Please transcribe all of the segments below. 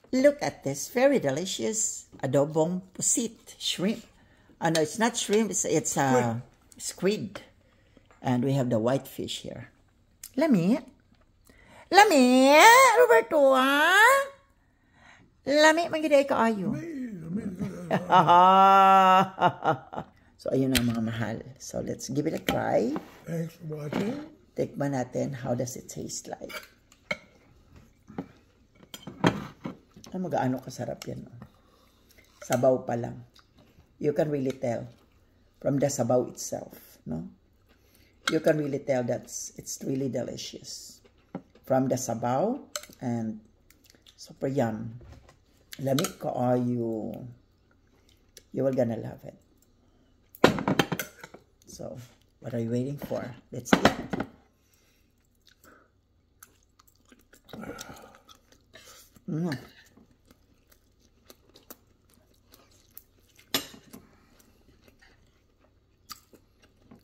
Look at this, very delicious adobong pusit shrimp. No, it's not shrimp, it's squid. And we have the white fish here. Lami, Roberto, Lami, magiday ka ayo. So, ayun ang mga mahal. So, let's give it a try. Thanks for watching. Tikman natin, how does it taste like? Magaano kasarap yan. No? Sabaw pa lang. You can really tell from the sabaw itself. No? You can really tell that it's really delicious. From the sabaw and super yum. Lamig ko you will gonna love it. So, what are you waiting for? Let's eat.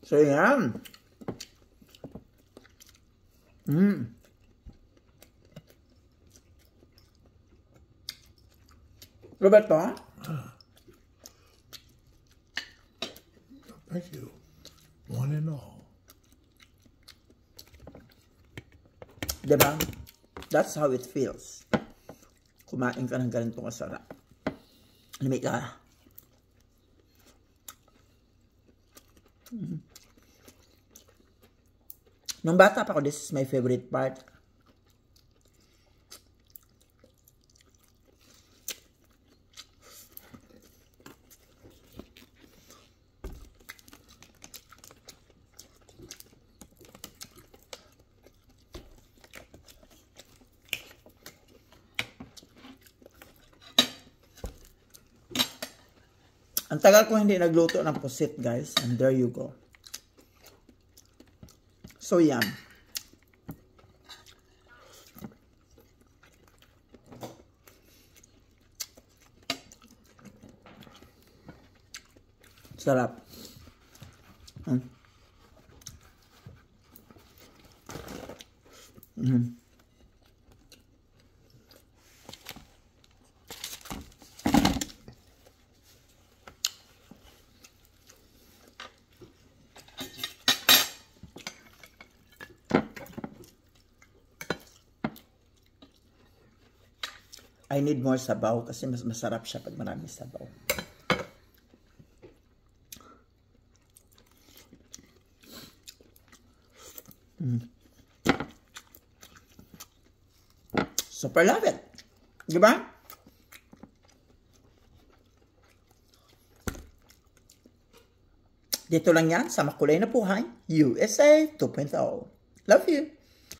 So, yan. Roberto? Thank you. One and all. Diba? That's how it feels. Kumain ka ng ganitong kasarap. Lamig ka. Nung bata pa ako, this is my favorite part. Ang tagal ko hindi nagluto ng pusit, guys. And there you go. So, yum. Sarap. I need more sabaw kasi mas masarap siya pag marami sabaw. Super love it. Diba? Dito lang yan sa Makulay na Buhay, USA 2.0. Love you.